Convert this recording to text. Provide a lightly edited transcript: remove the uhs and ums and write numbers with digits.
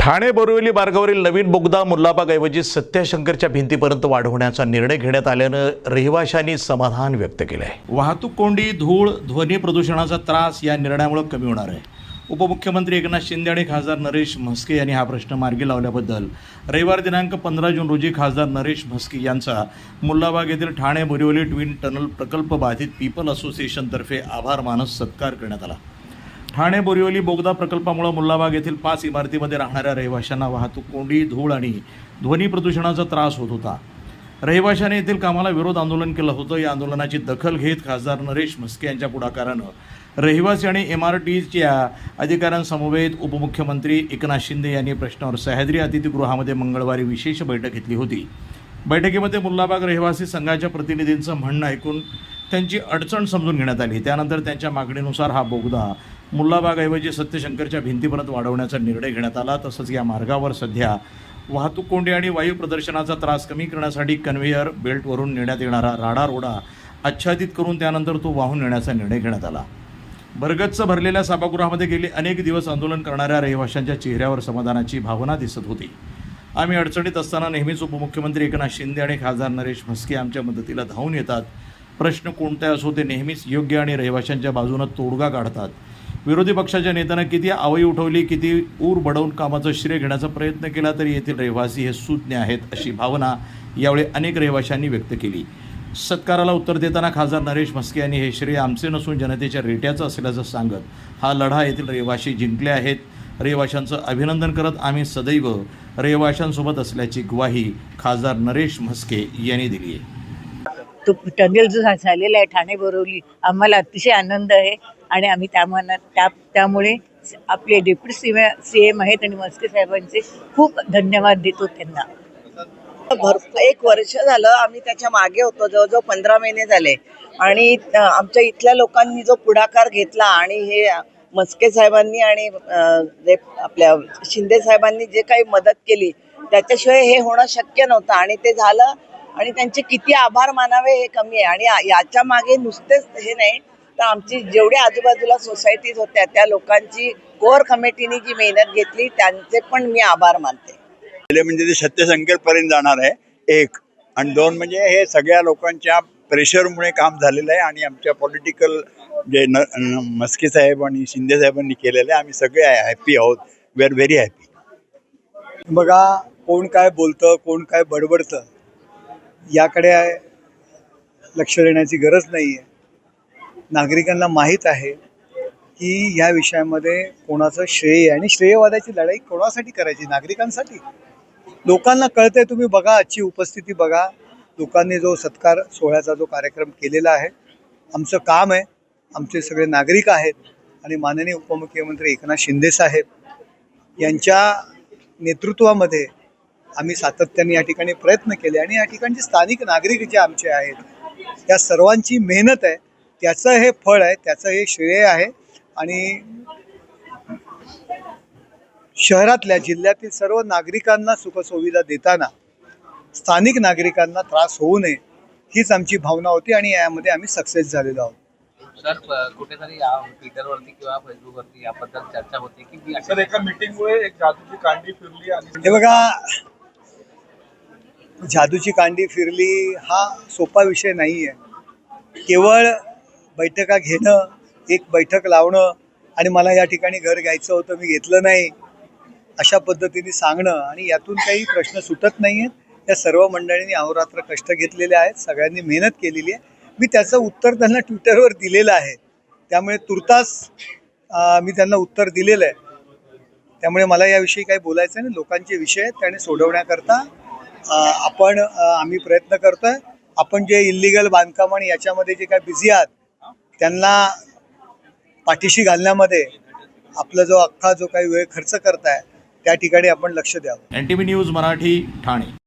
ठाणे बोरिवली मार्गावरील नवीन बोगदा मुल्लाबागऐवजी सत्यशंकरच्या भिंतीपर्यंत वाढवण्याचा निर्णय घेण्यात आल्यानं रहिवाशांनी समाधान व्यक्त केलं आहे। वाहतूक कोंडी, धूळ, ध्वनी प्रदूषणाचा त्रास या निर्णयामुळे कमी होणार आहे। उपमुख्यमंत्री एकनाथ शिंदे आणि खासदार नरेश म्हस्के यांनी हा प्रश्न मार्गी लावल्याबद्दल रविवार दिनांक 15 जून रोजी खासदार नरेश म्हस्के यांचा मुल्लाबाग येथील ठाणे बोरिवली ट्विन टनल प्रकल्प बाधित पीपल असोसिएशनतर्फे आभार मानत सत्कार करण्यात आला। ठाणे बोरिवली बोगदा प्रकल्पामुळे मुल्लाबाग येथील 5 इमारतीमध्ये राहणाऱ्या रहिवाशांना वाहतूक कोंडी, धूळ आणि ध्वनी प्रदूषणाचा त्रास होत होता। रहिवाशांनी येथील कामाला विरोध आंदोलन केलं होतं। या आंदोलनाची दखल घेत खासदार नरेश म्हस्के यांच्या पुढाकारानं रहिवासी आणि MRTच्या अधिकाऱ्यांसमवेत उपमुख्यमंत्री एकनाथ शिंदे यांनी प्रश्नावर सह्याद्री अतिथीगृहामध्ये मंगळवारी विशेष बैठक घेतली होती। बैठकीमध्ये मुल्लाबाग रहिवासी संघाच्या प्रतिनिधींचं म्हणणं ऐकून त्यांची अडचण समजून घेण्यात आली। त्यानंतर त्यांच्या मागणीनुसार हा बोगदा मुल्लाबागऐवजी सत्यशंकरच्या भिंतीपर्यंत वाढवण्याचा निर्णय घेण्यात आला। तसंच या मार्गावर सध्या वाहतूक कोंडी आणि वायू प्रदूषणाचा त्रास कमी करण्यासाठी कन्व्हेयर बेल्टवरून नेण्यात येणारा राडार ओढा आच्छादित करून त्यानंतर तो वाहून नेण्याचा निर्णय घेण्यात आला। भरगच्च भरलेल्या सभागृहामध्ये गेले अनेक दिवस आंदोलन करणाऱ्या रहिवाशांच्या चेहऱ्यावर समाधानाची भावना दिसत होती। आम्ही अडचणीत असताना नेहमीच उपमुख्यमंत्री एकनाथ शिंदे आणि खासदार नरेश म्हस्के आमच्या मदतीला धावून येतात। प्रश्न कोणते असो ते नेहमीच योग्य आणि रहिवाशांच्या बाजूने तोडगा काढतात। विरोधी पक्षाच्या नेत्यानं किती आवई उठवली, किती ऊर बडवून कामाचं श्रेय घेण्याचा प्रयत्न केला तरी येथील रहिवासी हे सुज्ञ आहेत, अशी भावना यावेळी अनेक रहिवाशांनी व्यक्त केली। सत्काराला उत्तर देताना खासदार नरेश म्हस्के यांनी हे श्रेय आमचे नसून जनतेच्या रेट्याचं असल्याचं सांगत हा लढा येथील रहिवासी जिंकले आहेत। रहिवाशांचं अभिनंदन करत आम्ही सदैव रहिवाशांसोबत असल्याची ग्वाही खासदार नरेश म्हस्के यांनी दिली आहे। तो टनेल जो झालेला आहे ठाणे बोरिवली, आम्हाला अतिशय आनंद आहे आणि आम्ही त्यामुळे आपले डेप्युटी CM आहेत आणि म्हस्के साहेबांचे खूप धन्यवाद देतो त्यांना। एक वर्ष झालं आम्ही त्याच्या मागे होतो, जवळजवळ 15 महिने झाले आणि आमच्या इथल्या लोकांनी जो पुढाकार घेतला आणि हे म्हस्के साहेबांनी आणि आपल्या शिंदे साहेबांनी जे काही मदत केली त्याच्याशिवाय हे होणं शक्य नव्हतं आणि ते झालं आणि त्यांचे किती आभार मानावे हे कमी आहे। आणि याच्या मागे नुसतेच हे नाही तर आमची जेवढ्या आजूबाजूला सोसायटीज होत्या त्या लोकांची कोर कमिटीने जी मेहनत घेतली त्यांचे पण मी आभार मानते। पहिले म्हणजे ते सत्यशंकर पर्यंत जाणार आहे, 1 आणि 2 म्हणजे हे सगळ्या लोकांच्या प्रेशरमुळे काम झालेलं आहे आणि आमच्या पॉलिटिकल जे म्हस्के साहेब आणि शिंदे साहेबांनी केलेलं आहे, आम्ही सगळे हॅपी आहोत। We are very happy. बघा, कोण काय बोलतं, कोण काय बडबडतं याकडे लक्ष देण्याची गरज नाही आहे। नागरिकांना माहीत आहे की या विषयामध्ये कोणाचं श्रेय आहे आणि श्रेयवादाची लढाई कोणासाठी करायची, नागरिकांसाठी। लोकांना कळतंय, तुम्ही बघा आजची उपस्थिती बघा, लोकांनी जो सत्कार सोहळ्याचा जो कार्यक्रम केलेला आहे। आमचं काम आहे, आमचे सगळे नागरिक आहेत आणि माननीय उपमुख्यमंत्री एकनाथ शिंदे साहेब यांच्या नेतृत्वामध्ये आम्ही सातत्याने या ठिकाणी प्रयत्न केले आणि या ठिकाणचे स्थानिक नागरिक जे आमचे आहेत या सर्वांची मेहनत आहे, त्याचं हे फळ आहे, त्याचं हे श्रेय आहे। आणि शहरातल्या जिल्ह्यातील सर्व नागरिकांना सुखसुविधा देताना स्थानिक नागरिकांना त्रास होऊ नये हीच आमची भावना होती आणि यामध्ये आम्ही सक्सेस झालेलो आहोत। सर, कुठेतरी ट्विटरवरती किंवा फेसबुकवरती याबद्दल चर्चा होती की सर एका मीटिंगमुळे एक जादूची कांडी फिरली आणि हे बघा, जादूची कांडी फिरली हा सोपा विषय नाही आहे। केवळ बैठका घेणं, एक बैठक लावणं आणि मला या ठिकाणी घर घ्यायचं होतं मी घेतलं नाही अशा पद्धतीने सांगणं आणि यातून काही प्रश्न सुटत नाही आहेत। या सर्व मंडळींनी अहोरात्र कष्ट घेतलेले आहेत, सगळ्यांनी मेहनत केलेली आहे। मी त्याचं उत्तर त्यांना ट्विटरवर दिलेलं आहे, त्यामुळे तुर्तास मी त्यांना उत्तर दिलेलं आहे। त्यामुळे मला याविषयी काही बोलायचं नाही। लोकांचे विषय आहेत त्याने सोडवण्याकरता आम्ही प्रयत्न करतोय। आपण जे इल्लीगल बांधकाम आणि याच्यामध्ये जे काय बिझी आहात त्यांना पाठीशी घालण्यामध्ये आपला जो अख्खा जो काही वेळ खर्च करताय त्या ठिकाणी आपण लक्ष द्यावं। NTV news Marathi, Thane.